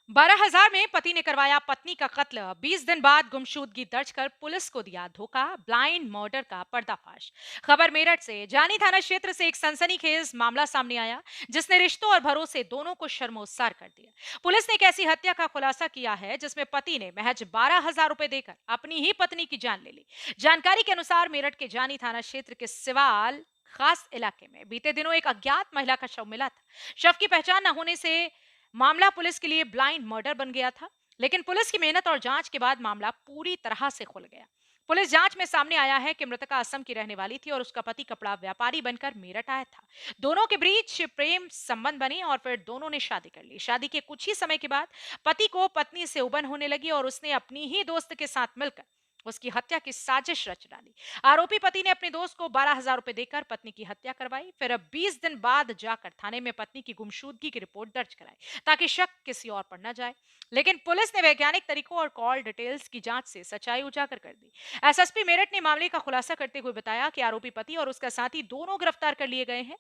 12,000 में पति ने करवाया पत्नी का कत्ल। 20 दिन बाद गुमशुदगी दर्ज कर पुलिस को दिया धोखा। ब्लाइंड मर्डर का पर्दाफाश। खबर मेरठ से जानी थाना क्षेत्र से एक सनसनीखेज मामला सामने आया, जिसने रिश्तों और भरोसे दोनों को शर्मोत्सार कर दिया। पुलिस ने एक ऐसी हत्या का खुलासा किया है जिसमें पति ने महज 12,000 रुपए देकर अपनी ही पत्नी की जान ले ली। जानकारी के अनुसार मेरठ के जानी थाना क्षेत्र के सिवाल खास इलाके में बीते दिनों एक अज्ञात महिला का शव मिला था। शव की पहचान न होने से मामला पुलिस के लिए ब्लाइंड मर्डर बन गया था, लेकिन पुलिस की मेहनत और जांच के बाद मामला पूरी तरह से खुल गया। पुलिस जांच में सामने आया है कि मृतका असम की रहने वाली थी और उसका पति कपड़ा व्यापारी बनकर मेरठ आया था। दोनों के बीच प्रेम संबंध बने और फिर दोनों ने शादी कर ली। शादी के कुछ ही समय के बाद पति को पत्नी से उबन होने लगी और उसने अपनी ही दोस्त के साथ मिलकर उसकी हत्या की साजिश रच डाली। आरोपी पति ने अपने दोस्त को 12,000 रुपए देकर पत्नी की हत्या करवाई। फिर अब 20 दिन बाद जाकर थाने में पत्नी की गुमशुदगी की रिपोर्ट दर्ज कराई, ताकि शक किसी और पर न जाए। लेकिन पुलिस ने वैज्ञानिक तरीकों और कॉल डिटेल्स की जांच से सच्चाई उजागर कर दी। एसएसपी मेरठ ने मामले का खुलासा करते हुए बताया कि आरोपी पति और उसका साथी दोनों गिरफ्तार कर लिए गए हैं।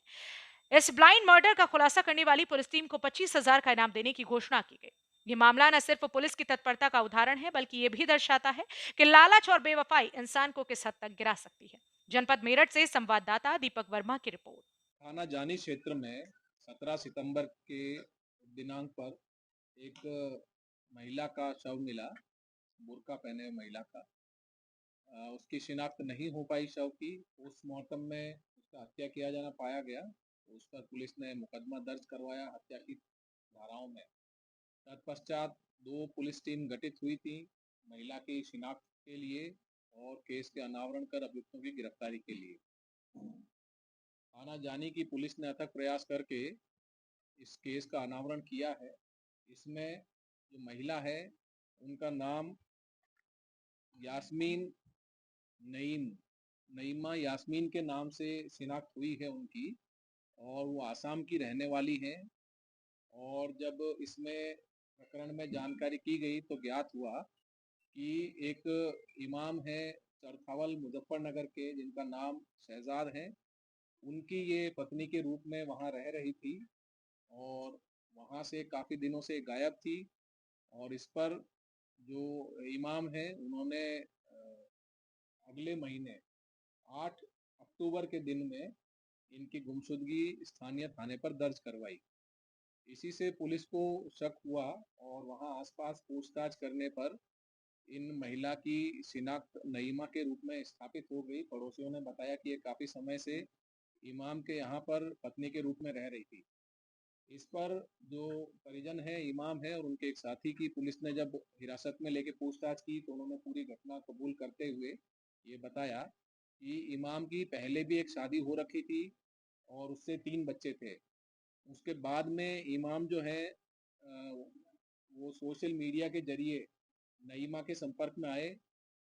इस ब्लाइंड मर्डर का खुलासा करने वाली पुलिस टीम को 25,000 का इनाम देने की घोषणा की गई। ये मामला न सिर्फ पुलिस की तत्परता का उदाहरण है, बल्कि ये भी दर्शाता है कि लालच और बेवफाई इंसान को किस हद तक गिरा सकती है। जनपद मेरठ से संवाददाता दीपक वर्मा की रिपोर्ट। थाना जानी क्षेत्र में 17 सितंबर के दिनांक पर एक महिला का शव मिला, बुर्का पहने हुए महिला का। उसकी शिनाख्त नहीं हो पाई शव की। पोस्टमार्टम में उसका हत्या किया जाना पाया गया, तो उस पर पुलिस ने मुकदमा दर्ज करवाया हत्या की धाराओं में। तत्पश्चात 2 पुलिस टीम गठित हुई थी महिला की शिनाख्त के लिए और केस के अनावरण कर अभियुक्तों की गिरफ्तारी के लिए। थाना जानी की पुलिस ने अथक प्रयास करके इस केस का अनावरण किया है। इसमें जो महिला है उनका नाम यास्मीन नईम नईमा यास्मीन के नाम से शिनाख्त हुई है उनकी, और वो आसाम की रहने वाली हैं। और जब इसमें प्रकरण में जानकारी की गई तो ज्ञात हुआ कि एक इमाम है चरखावल मुजफ्फरनगर के, जिनका नाम शहजाद है। उनकी ये पत्नी के रूप में वहाँ रह रही थी और वहाँ से काफ़ी दिनों से गायब थी। और इस पर जो इमाम हैं उन्होंने अगले महीने 8 अक्टूबर के दिन में इनकी गुमशुदगी स्थानीय थाने पर दर्ज करवाई। इसी से पुलिस को शक हुआ और वहां आसपास पूछताछ करने पर इन महिला की शिनाख्त नईमा के रूप में स्थापित हो गई। पड़ोसियों ने बताया कि ये काफ़ी समय से इमाम के यहाँ पर पत्नी के रूप में रह रही थी। इस पर जो परिजन है, इमाम है और उनके एक साथी की पुलिस ने जब हिरासत में लेके पूछताछ की तो उन्होंने पूरी घटना कबूल करते हुए ये बताया कि इमाम की पहले भी एक शादी हो रखी थी और उससे 3 बच्चे थे। उसके बाद में इमाम जो है वो सोशल मीडिया के जरिए नईमा के संपर्क में आए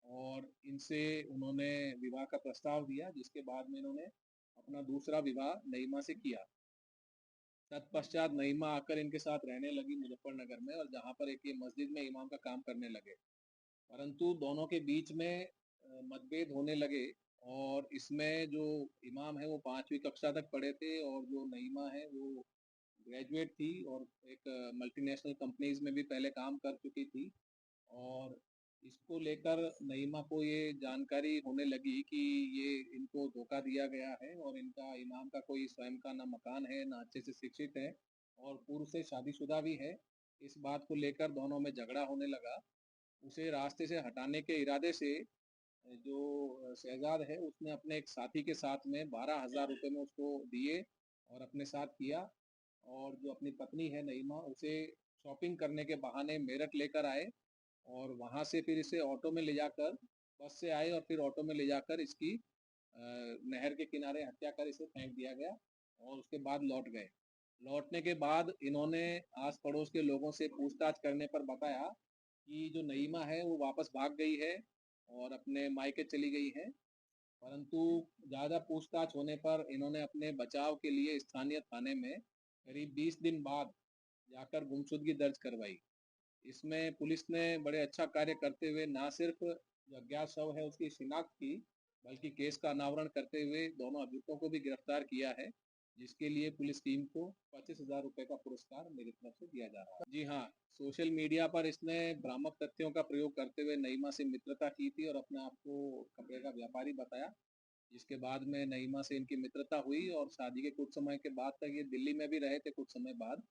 और इनसे उन्होंने विवाह का प्रस्ताव दिया, जिसके बाद में इन्होंने अपना दूसरा विवाह नईमा से किया। तत्पश्चात नईमा आकर इनके साथ रहने लगी मुजफ्फरनगर में, और जहाँ पर एक ये मस्जिद में इमाम का काम करने लगे। परंतु दोनों के बीच में मतभेद होने लगे और इसमें जो इमाम है वो 5वीं कक्षा तक पढ़े थे और जो नईमा है वो ग्रेजुएट थी और एक मल्टीनेशनल कंपनीज में भी पहले काम कर चुकी थी। और इसको लेकर नईमा को ये जानकारी होने लगी कि ये इनको धोखा दिया गया है और इनका इमाम का कोई स्वयं का ना मकान है, ना अच्छे से शिक्षित है और पूर्व से शादीशुदा भी है। इस बात को लेकर दोनों में झगड़ा होने लगा। उसे रास्ते से हटाने के इरादे से जो शहजाद है उसने अपने एक साथी के साथ में 12,000 रुपये में उसको दिए और अपने साथ किया। और जो अपनी पत्नी है नईमा, उसे शॉपिंग करने के बहाने मेरठ लेकर आए और वहाँ से फिर इसे ऑटो में ले जाकर, बस से आए और फिर ऑटो में ले जाकर इसकी नहर के किनारे हत्या कर इसे फेंक दिया गया और उसके बाद लौट गए। लौटने के बाद इन्होंने आस पड़ोस के लोगों से पूछताछ करने पर बताया कि जो नईमा है वो वापस भाग गई है और अपने मायके चली गई है। परंतु ज़्यादा पूछताछ होने पर इन्होंने अपने बचाव के लिए स्थानीय थाने में करीब 20 दिन बाद जाकर गुमशुदगी दर्ज करवाई। इसमें पुलिस ने बड़े अच्छा कार्य करते हुए ना सिर्फ जो अज्ञात शव है उसकी शिनाख्त की, बल्कि केस का अनावरण करते हुए दोनों अभियुक्तों को भी गिरफ्तार किया है। जिसके लिए पुलिस टीम को 25,000 रुपए का पुरस्कार मेरी तरफ से दिया जा रहा है। जी हाँ, सोशल मीडिया पर इसने भ्रामक तथ्यों का प्रयोग करते हुए नईमा से मित्रता की थी और अपने आप को कपड़े का व्यापारी बताया। जिसके बाद में नईमा से इनकी मित्रता हुई और शादी के कुछ समय के बाद तक ये दिल्ली में भी रहे थे कुछ समय बाद।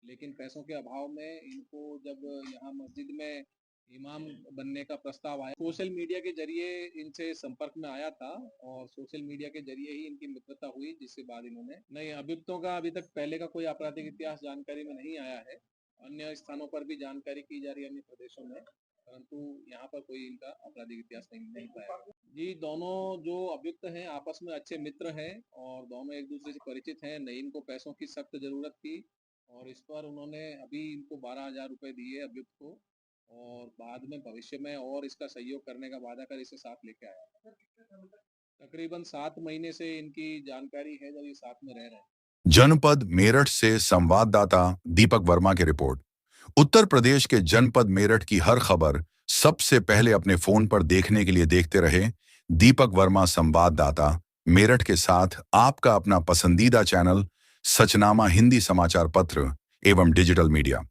लेकिन पैसों के अभाव में इनको जब यहाँ मस्जिद में इमाम बनने का प्रस्ताव आया, सोशल मीडिया के जरिए इनसे संपर्क में आया था और सोशल मीडिया के जरिए ही इनकी मित्रता हुई, जिसके बाद इन्होंने नहीं, अभियुक्तों का अभी तक पहले का कोई आपराधिक इतिहास जानकारी में नहीं आया है। अन्य स्थानों पर भी जानकारी की जा रही है, अन्य प्रदेशों में, परंतु यहाँ पर कोई इनका आपराधिक इतिहास नहीं पाया। जी, दोनों जो अभियुक्त हैं आपस में अच्छे मित्र हैं और दोनों एक दूसरे से परिचित हैं। नईम को पैसों की सख्त जरूरत थी और इस पर उन्होंने अभी इनको 12,000 रुपए दिए अभियुक्त को और बाद में भविष्य में और इसका सहयोग करने का वादा कर इसे साथ लेके आया। तकरीबन 7 महीने से इनकी जानकारी है जब ये साथ में रह रहे हैं। जनपद मेरठ से संवाददाता दीपक वर्मा की रिपोर्ट। उत्तर प्रदेश के जनपद मेरठ की हर खबर सबसे पहले अपने फोन पर देखने के लिए देखते रहे दीपक वर्मा संवाददाता मेरठ के साथ आपका अपना पसंदीदा चैनल सचनामा हिंदी समाचार पत्र एवं डिजिटल मीडिया।